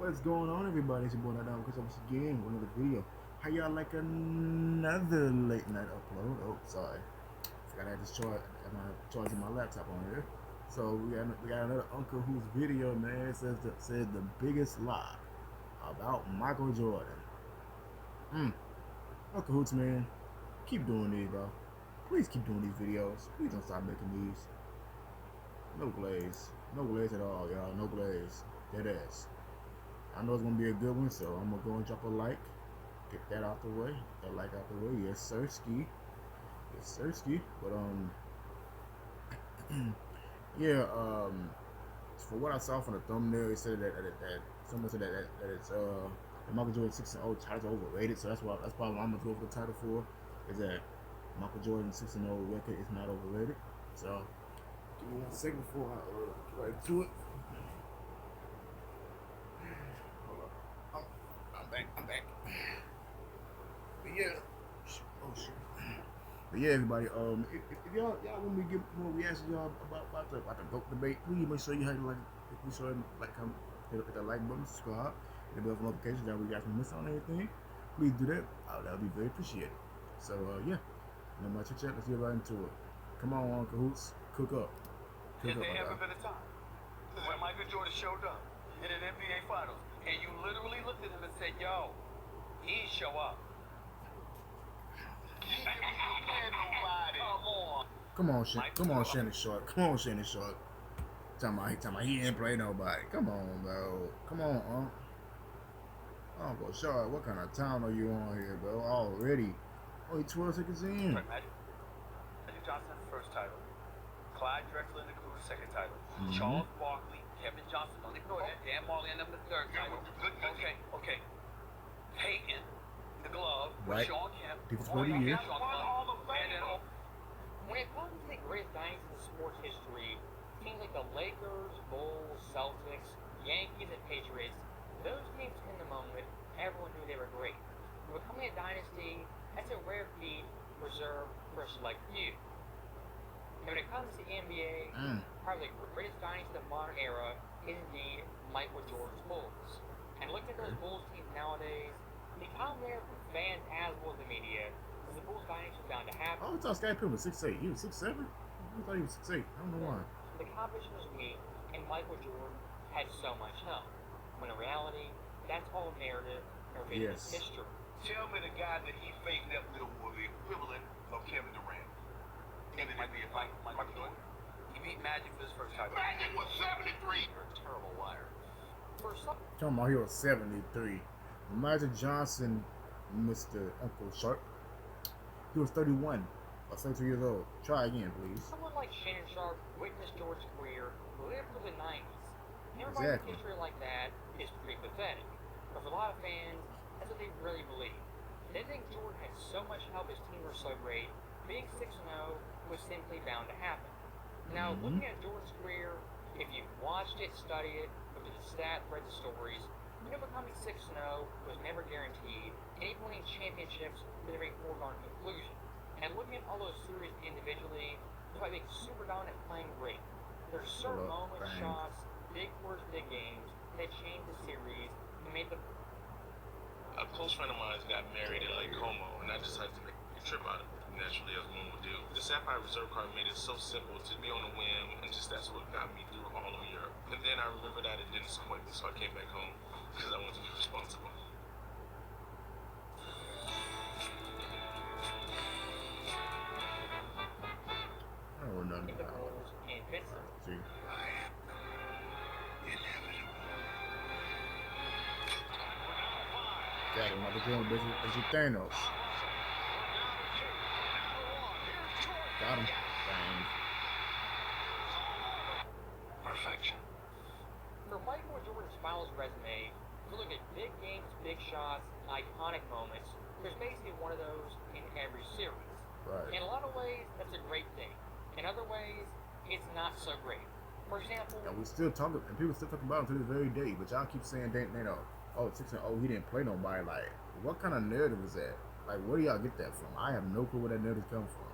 What's going on, everybody? It's your boy Nadal because once again with another video. How y'all like another late night upload? Oh, sorry, forgot I had this charge. I my charging my laptop on here. So we got another Uncle Who's video, man. It says the biggest lie about Michael Jordan. Uncle Hoots, man, keep doing these, bro. Please keep doing these videos. Please don't stop making these. No glaze at all, y'all. No glaze. Dead ass. I know it's gonna be a good one, so I'm gonna go and drop a like. Get that out the way. Get that like out the way. Yes, sir, ski. Yes, sir, ski. But yeah. For what I saw from the thumbnail, it said that someone said that it's the Michael Jordan 6-0 title overrated. So that's probably what I'm gonna go for the title for. Is that Michael Jordan 6-0 record is not overrated. So give me 1 second before I get right to it. I'm back. But yeah, oh shit. But yeah, everybody. If y'all want me to give more reactions y'all about the GOAT debate, please make sure you hit like, make sure like, comment, hit that like button, subscribe, hit the bell for notifications. That way you guys can miss on anything. Please do that. That would be very appreciated. So yeah, no more chit chat. Let's get right into it. Come on, Uncle Hoots, cook up. Has there ever been a time when Michael Jordan showed up in an NBA Finals and you literally looked at him and said, "Yo, he show up"? Come on, Shannon Sharp. Come on, Shannon Sharp. Talking about he didn't play nobody. Come on, bro. Come on, Uncle Sharp, what kind of town are you on here, bro? Already. Only 12 seconds in. Magic Johnson, first title. Clyde Drexler and the Cruz, second title. Charles Barkley, Kevin Johnson, don't ignore that. Dan Marley and them, the third title. Okay. Peyton, the glove, right. Sean Kemp. People 40 years. When it comes to the greatest dynasties in sports history, teams like the Lakers, Bulls, Celtics, Yankees, and Patriots, those teams in the moment, everyone knew they were great. But becoming a dynasty, that's a rare feat reserved for a select few. And when it comes to the NBA, probably the greatest dynasty of the modern era is indeed Michael Jordan's Bulls. And looking at those Bulls teams nowadays, the common narrative from fans as well as the media is the Bulls dynasty was bound to happen. Oh, I thought Scottie Pippen was 6'8". He was 6'7". I thought he was 6'8". I don't know why. The competition was weak, and Michael Jordan had so much help. When in reality, that's all narrative or business history. Tell me the guy that he faced that with was the equivalent of Kevin Durant. And it might be a fight. Michael Jordan. He beat Magic for his first title. Magic was 73. You're a terrible liar. For some, Talking about he was 73. Magic Johnson, Mr. Uncle Sharp, he was 31 or 32 years old. Try again, please. someone like Shannon Sharp witnessed Jordan's career live through the 90s. Everybody's history like that is pretty pathetic. But for a lot of fans, that's what they really believe. They think Jordan had so much help, his team were so great, being 6-0 was simply bound to happen. Now, looking at Jordan's career, if you've watched it, studied it, looked at the stats, read the stories, you know becoming 6-0 was never guaranteed, and even winning championships was never a foregone conclusion. And looking at all those series individually, despite being super dominant playing great, there's certain moments, shots, big quarters, big games, that changed the series and made the... A close friend of mine got married in Lake Como, and I decided to make a trip out of it, naturally, as one would do. The Sapphire Reserve card made it so simple to be on a whim, and just that's what got me through all of Europe. And then I remembered I had a dentist appointment, so I came back home, because I wanted to be responsible. I don't know nothing about Bulls and Pittsburgh. See? Got him. Michael Jordan basically Thanos. Got him. Bang. Perfection. For Michael Jordan's finals resume, if you look at big games, big shots, iconic moments, there's basically one of those in every series. Right. In a lot of ways, that's a great thing. In other ways, it's not so great. For example, And we still talking, and people still talking about him to this very day. But y'all keep saying, oh, 6-0, he didn't play nobody. Like, what kind of narrative is that? Like, where do y'all get that from? I have no clue where that narrative comes from.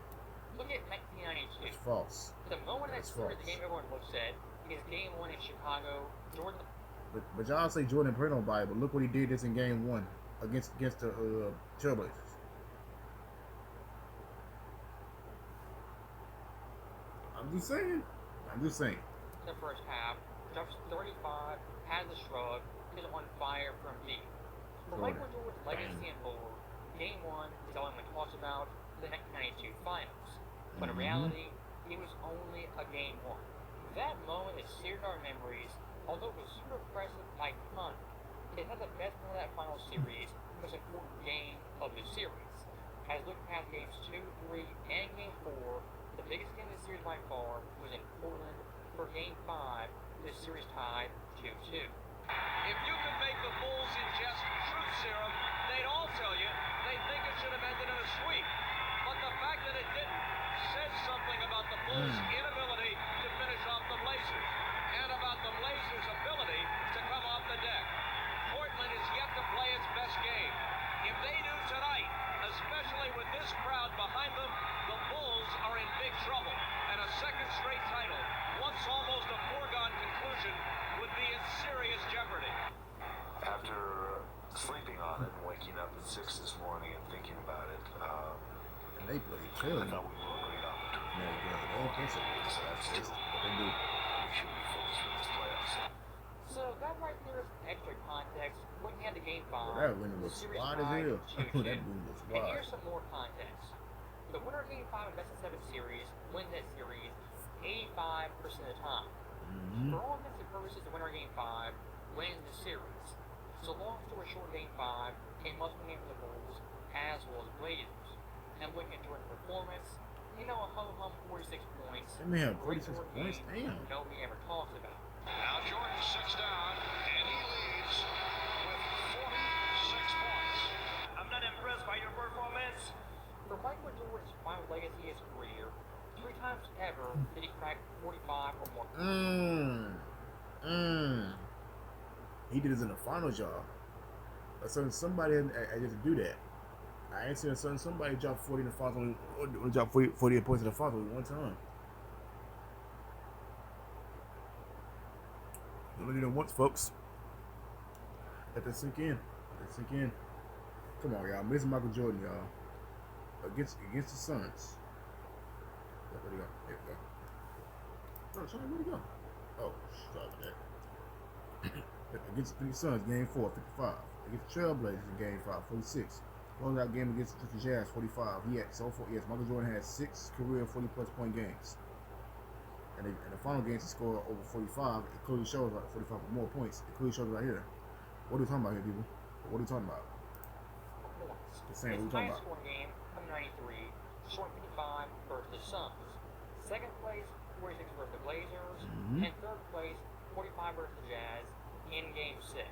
look at 1992. It's false. The moment that That's series, false. the game everyone looks at, is Game 1 in Chicago. Jordan But y'all say Jordan didn't play nobody, but look what he did this in game 1 against the Trailblazers. I'm just saying. The first half, drops 35, has the shrug, is on fire from deep. For Michael Jordan's legacy and lore, Game 1 is all anyone talks about the 1992 finals. But in reality, it was only a Game 1. That moment is seared in our memories, although it was super impressive by ton. It had the best moment of that final series, the most important game of the series. As looking past Games 2, 3, and Game 4, the biggest game of the series by far was in Portland for Game 5, the series tied 2-2. If you could make the Bulls ingest truth serum, they'd all tell you they think it should have ended in a sweep. But the fact that it didn't says something about the Bulls' inability to finish off the Blazers, and about the Blazers' ability to come off the deck. Portland is yet to play its best game. If they do tonight, especially with this crowd behind them, the Bulls are in big trouble, and a second straight title, once almost a foregone conclusion, would be in serious jeopardy. After sleeping on it and waking up at 6 this morning and thinking about it, And they played I chill. thought we were a great opportunity. So That's just what they do. we should be focused for this playoffs. So that right there is extra context looking at the Game 5. That winner was series wild as tied hell. 2-2. That winner was And wild. here's some more context. The winner of Game 5 of Best of 7 series wins that series 85% of the time. For all intents and purposes, the winner of Game 5 wins the series. So long story short, Game 5, a must-win game for the Bulls, as well as Blazers. And looking at Jordan's performance, a hum 46 points. They may have Great 46 Jordan points. game Damn. nobody ever talks about. Now Jordan sits down, and he leads with 46 points. I'm not impressed by your performance. For Michael Jordan's final legacy of his career, 3 times ever did he crack 45 or more. He did this in the finals, y'all. So somebody had to do that. I ain't seen somebody drop 40 in the finals only drop 48 points in the finals only one time. You only did it once, folks. Let that sink in. Come on, y'all. Miss Michael Jordan, y'all. Against the Suns. Where'd he go? There we go. Oh, sorry, where'd he go? Oh, sorry about that. Against the Suns, game 4, 55. Against the Trailblazers in game 5, 46. Closed out game against the Jazz, 45. Michael Jordan had 6 career 40-plus point games. And the final games he scored over 45. It clearly shows like 45 or more points. It clearly shows right here. What are we talking about here, people? What are we talking about? Points. The same. What are we His talking highest about? scoring game of 93, short 55 versus the Suns. Second place, 46 versus the Blazers. And third place, 45 versus the Jazz in game 6.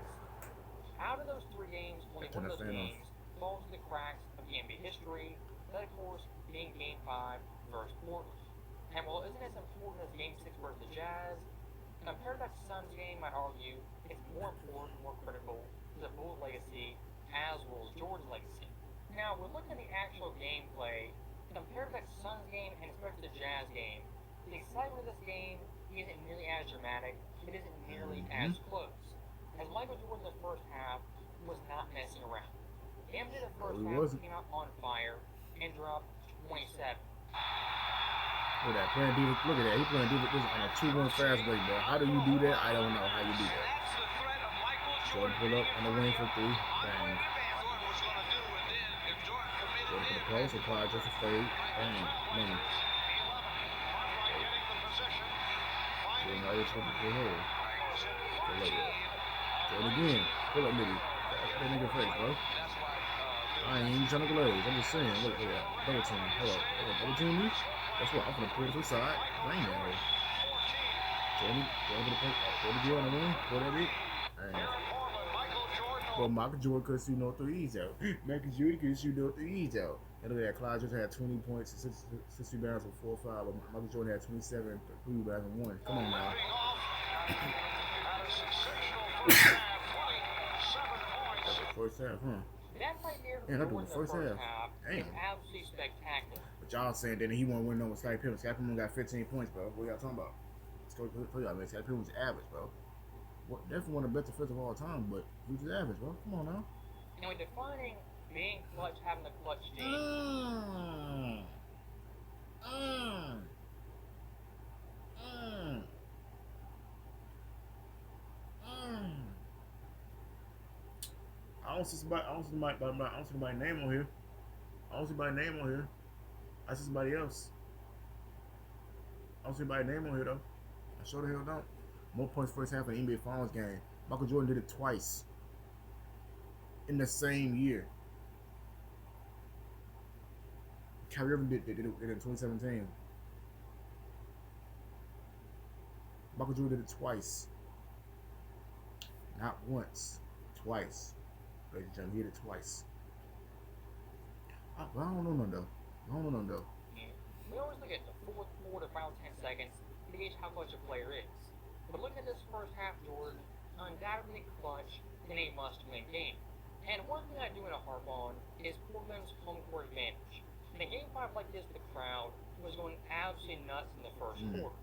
Out of those 3 games, only one of those games falls to the cracks of the NBA history. That, of course, being game 5 versus Portland. And while isn't as important as game 6 versus the Jazz, compared to that Suns game, I'd argue it's more important, more critical to the Bulls' legacy as well as Jordan's legacy. Now, we're looking at the actual gameplay. Compared to that Suns game and especially the Jazz game, the excitement of this game isn't nearly as dramatic. It isn't nearly as close. As Michael Jordan in the first half was not messing around. Him in the first half came out on fire and dropped 27. Look at that, playing defense. Look at that, he playing defense on a 2-1 fast break, bro. How do you do that? I don't know how you do that. That's the threat of Michael Jordan pull up on the wing for 3. Bang. Jordan was going to do, and then if Jordan committed Jordan for the post, apply just a fade. Bang. Money. Jordan right here trying to pull her. Pull up. Jordan again. Pull up, nigga. That nigga face, bro. I ain't even trying to glaze. I'm just saying. Look at that. Double team. Hold up. Double team me? That's what I'm gonna pull to the side. Bang that way. Jordan for the point. Jordan get on the wing. Pull that bit. Well, Michael Jordan could shoot no threes out. Michael Jordan could shoot no threes out. And look at that. Clyde just had 20 points and 6 rebounds with 4 or 5. But Michael Jordan had 27 rebounds and 1. Come on now. That's the first half, huh? That right there Yeah, that Jordan was in the the first first half. half Damn. is absolutely spectacular. But y'all saying that he won't win no with Scottie Pippen. Scottie Pippen got 15 points, bro. What y'all talking about? Let's go tell y'all, man. Scottie Pippen was average, bro. definitely one of the best defenders of all time, but he's just average, bro. Come on now. And when defining being clutch, having the clutch gene, Mm. Mm. Mm. Mm. I don't see somebody. I don't see somebody's name on here. I don't see somebody's name on here. I see somebody else. I don't see anybody's name on here though. I sure the hell don't. More points first half of the NBA Finals game. Michael Jordan did it twice in the same year. Kyrie Irving did it in 2017. Michael Jordan did it twice. Not once. Twice. Ladies and gentlemen, he did it twice. I don't know none though. we always look at the fourth quarter, final 10 seconds to gauge how clutch a player is. But looking at this first half, Jordan, undoubtedly clutch in a must-win game. And one thing I do want to harp on is Portland's home court advantage. In a game 5 like this, the crowd was going absolutely nuts in the first quarter.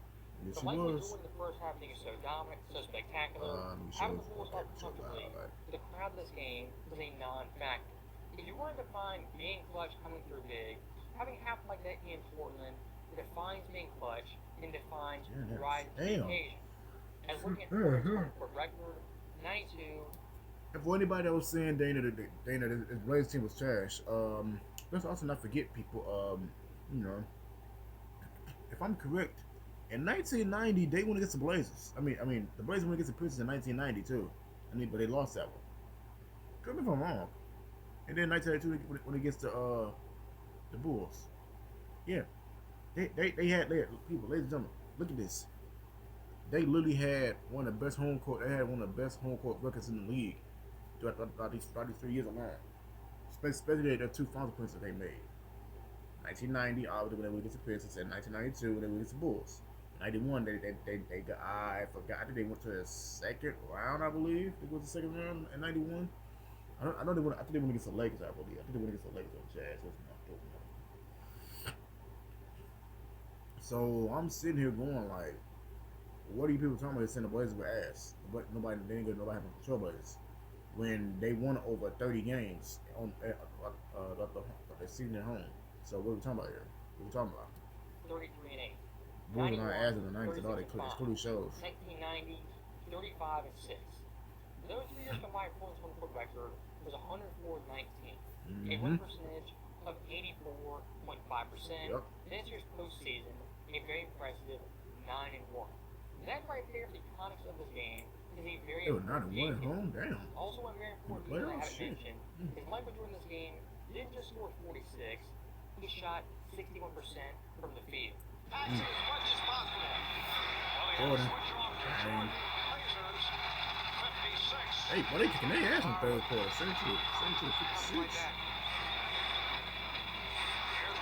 Yes, But he like was. Jordan, the first half being so dominant, so spectacular, having the Bulls up comfortably, the crowd of this game was a non-factor. If you wanted to find being clutch coming through big, having half like that in Portland defines being clutch and defines rise to the occasion. And looking at Portland's for record, 92. And for anybody that was saying Dana, his Blazers team was trash, let's also not forget people. You know, if I'm correct, in 1990 they went against the Blazers. I mean, the Blazers went against the Pistons in 1990 too. But they lost that one. Correct me if I'm wrong. And then 1992 when against the Bulls. Yeah, they had people, ladies and gentlemen, look at this. They literally had one of the best home court. They had one of the best home court records in the league throughout these 3 years alone. Especially the two final points that they made. 1990, obviously when they went against the Pistons, and 1992 when they went against the Bulls. 91, they got, I forgot. I think they went to the second round. I believe they went to the second round in 91. I know they went. I think they went against the Lakers. I believe. I think they went against the Lakers or Jazz. So I'm sitting here going like, what are you people talking about? They send the Blazers with ass, but they didn't get nobody having control Blazers when they won over 30 games on the season at home. So what are we talking about here? What are we talking about? 33 and 8. Bulls were not ass in the 90s and all. It clearly shows. 1990, 35 and 6. Those 3 years combined points home court record was 104 and 19. A win percentage of 84.5%. Yep. This year's postseason, a very impressive 9 and 1. That right there, the context of this game, is a very important game. Home, damn. Also, one very important thing I haven't mentioned is Michael Jordan in this game didn't just score 46, he shot 61% from the field. As much as possible. Jordan. Hey, but they kicking their ass in third quarter. 72 to 56. Here's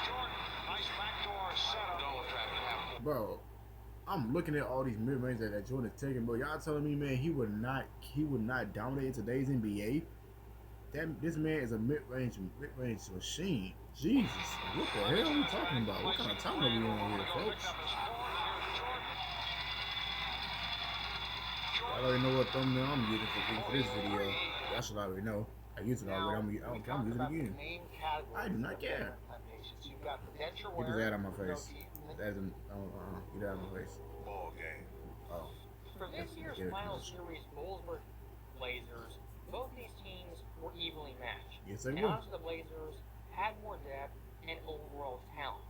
Jordan. Nice backdoor setup. Bro, I'm looking at all these mid-range that Jordan is taking, bro. Y'all telling me, man, he would not dominate in today's NBA? This man is a mid-range machine. Jesus, what the hell are we talking about? What kind of time are we on here, folks? I already know what thumbnail I'm using for this video. Y'all should already know. I used it already. I'm using it again. I do not care. Get this ad on my face. Get that out of my face. Ball game. Oh. For this year's final series, Bulls vs. Blazers, both these teams were evenly matched. Yes, they and were. honestly, the Blazers had more depth and overall talent.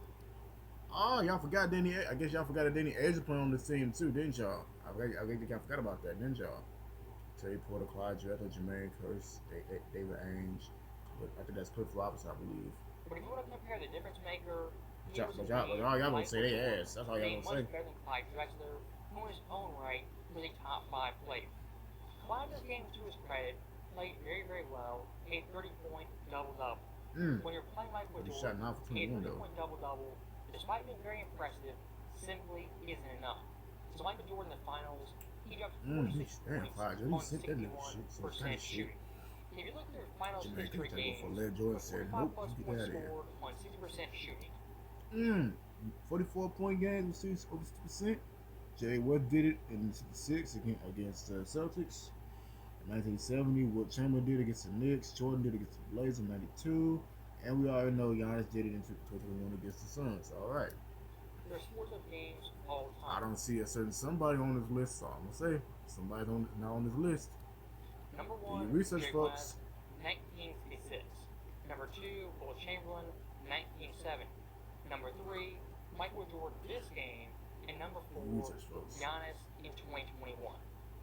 Oh, y'all forgot Danny. I guess y'all forgot that Danny Edge was playing on this team too, didn't y'all? I think y'all forgot about that, didn't y'all? Terry Porter, Clyde Drexler, Jermaine Curse, David Ainge. I think that's Cliff Robinson, I believe. But if you want to compare the difference maker, Y'all gonna say they ass. That's all y'all gonna say. Much better than Clyde Drexler, who in his own right was a top 5 player. Clyde, this game, to his credit, played very, very well. A 30-point double-double. When you're playing like with Jordan, a 30-point double-double, despite being very impressive, simply isn't enough. So like with Jordan in the finals, he dropped 46 points on 61% shooting. If you look at their finals history games, 45 plus points scored on 60% shooting. 44-point games with 60%. Jay West did it in '66 against the Celtics. In 1970, Wilt Chamberlain did it against the Knicks. Jordan did it against the Blazers in '92. And we already know Giannis did it in 2021 against the Suns. All right. There's sports of games all the I time. don't see a certain somebody on this list, so I'm gonna say somebody's not on this list. Number Do one, your research, Jay folks. West, 1966. Number two, Will Chamberlain, 1970. Number three, Michael Jordan this game. And number four, Research, folks. Giannis in 2021.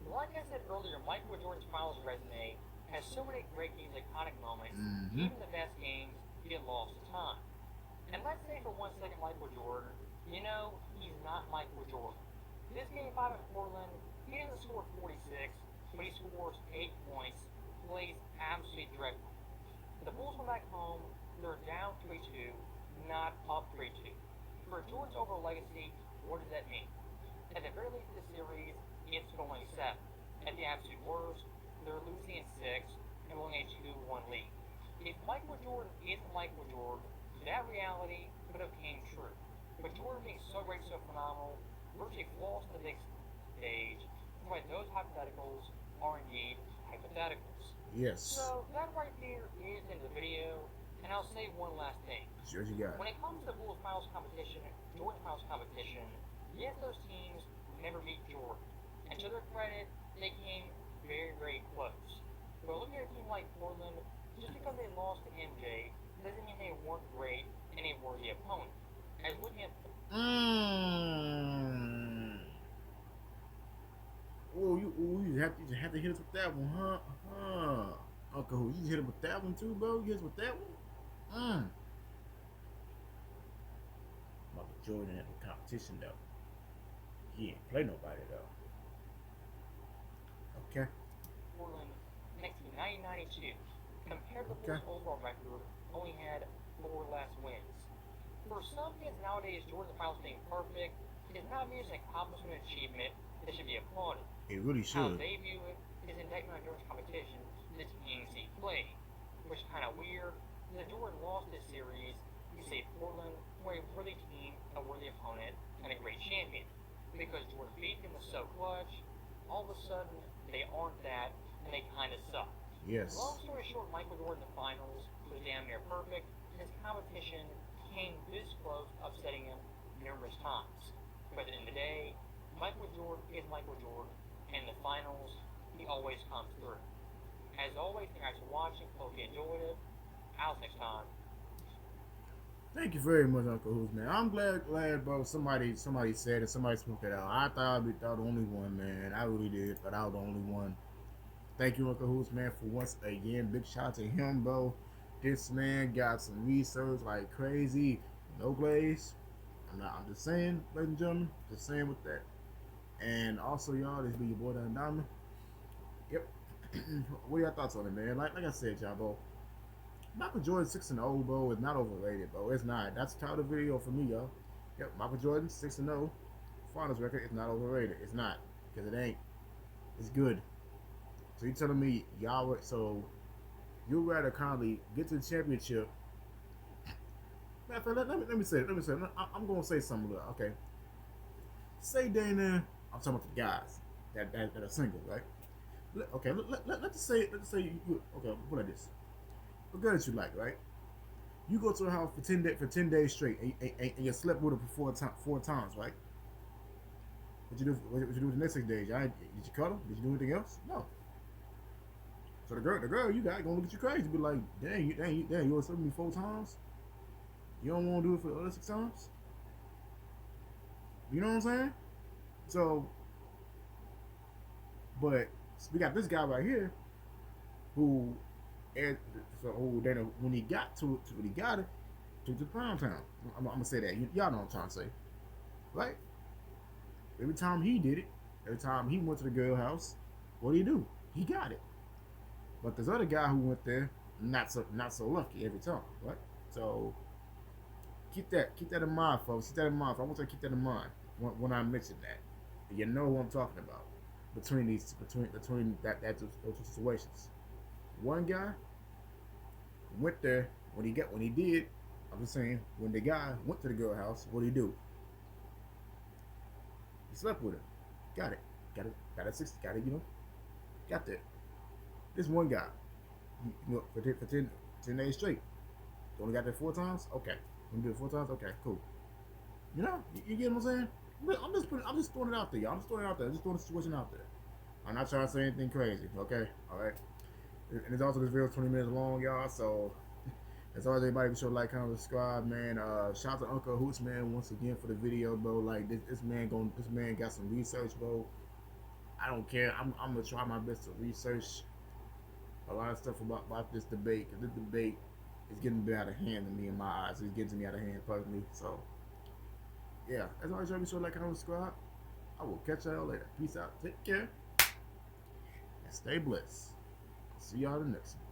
Like I said earlier, Michael Jordan's finals resume has so many great games, iconic moments. Even the best games get lost to time. And let's say for 1 second, Michael Jordan, you know, he's not Michael Jordan. This game 5 in Portland, he doesn't score 46, but he scores 8 points, plays absolutely dreadful. The Bulls come back home, they're down 3-2, not up 3-2. For Jordan's overall legacy, what does that mean? At the very least of the series, it's going 7. At the absolute worst, they're losing in 6 and winning a 2-1 lead. If Michael Jordan isn't Michael Jordan, that reality could have came true. But Jordan being so great, so phenomenal, virtually flawless on the big stage, that's why those hypotheticals are indeed hypotheticals. Yes. So that right there is in the video, and I'll say one last thing. Sure you got. When it comes to the Bulls finals competition, Jordan finals competition, yes, those teams never beat Jordan. And to their credit, they came very, very close. But looking at a team like Portland, just because they lost to MJ doesn't mean they weren't great and a worthy opponent. As looking at Oh, you have to hit us with that one, huh? Uncle, who you hit him with that one too, bro? You hit us with that one? Michael Jordan had the competition though. He ain't play nobody though. Okay. Portland, next to 1992, compared to the Bulls' overall record, only had 4 less wins. For some fans nowadays, Jordan's finals being perfect is not viewed as an accomplishment and achievement that should be applauded. It really How should. they view it is indictment on Jordan's competition to the teams he played, which is kind of weird. Because Jordan lost this series, you say Portland were a worthy team, a worthy opponent, and a great champion. Because Jordan beat them was so clutch, all of a sudden they aren't that, and they kind of suck. Yes. Long story short, Michael Jordan in the finals was damn near perfect, and his competition came this close, upsetting him numerous times. But at the end of the day, Michael Jordan is Michael Jordan, and in the finals, he always comes through. As always, thanks for watching. Hope you enjoyed it. I'll see you next time. Thank you very much, Uncle Who's, man. I'm glad, bro. Somebody said it. Somebody spoke it out. I thought I'd be the only one, man. I really did, but I was the only one. Thank you, Uncle Who's, man, for once again. Big shout out to him, bro. This man got some research like crazy. No glaze. I'm just saying, ladies and gentlemen. Just saying with that. And also, y'all, this be your boy Dan Diamond. Yep. What are your thoughts on it, man? Like I said, y'all, bro. Michael Jordan 6-0, bro, is not overrated, bro. It's not. That's the title of the video for me, y'all. Yep, Michael Jordan 6-0. Finals record is not overrated. It's not. Because it ain't. It's good. So you telling me y'all so you'd rather kindly get to the championship. Matter of fact, let me say it. I'm gonna say something. Okay. Say Dana, I'm talking about the guys that are single, right? Okay, let's say you okay, put like this. A girl that you like, right? You go to her house for 10 days straight, and you slept with her for four times, right? What you do the next 6 days? Did you cuddle? Did you do anything else? No. So the girl you got gonna look at you crazy, be like, dang, you only slept with me 4 times. You don't want to do it for the other 6 times. You know what I'm saying? So, but we got this guy right here, who when he got to when he got it, took to Pound Town. I'm gonna say that. Y'all know what I'm trying to say, right? Every time he did it, every time he went to the girl house, what did he do? He got it. But this other guy who went there, not so lucky every time, right? So keep that in mind, folks. Keep that in mind. I want you to keep that in mind when I mention that. You know what I'm talking about between those two situations. One guy went there when he did. I'm just saying, when the guy went to the girl house, what did he do? He slept with her. got it. Got it 60. Got it, you know. Got that. This one guy, you know, for 10 days straight. You only got that 4 times? Okay. You do it 4 times? Okay, cool. You know, you get what I'm saying? I'm just throwing it out there, y'all. I'm just throwing it out there. I'm just throwing the situation out there. I'm not trying to say anything crazy, okay? All right. And it's also, this video is 20 minutes long, y'all. So, as always, everybody be sure to like, comment, subscribe, man. Shout out to Uncle Hoots, man, once again for the video, bro. Like this man got some research, bro. I don't care. I'm gonna try my best to research a lot of stuff about this debate, because this debate is getting a bit out of hand to me in my eyes. It's getting to me out of hand personally. So, yeah. As always, y'all be sure to like, comment, subscribe. I will catch y'all later. Peace out. Take care. And stay blessed. See y'all in the next one.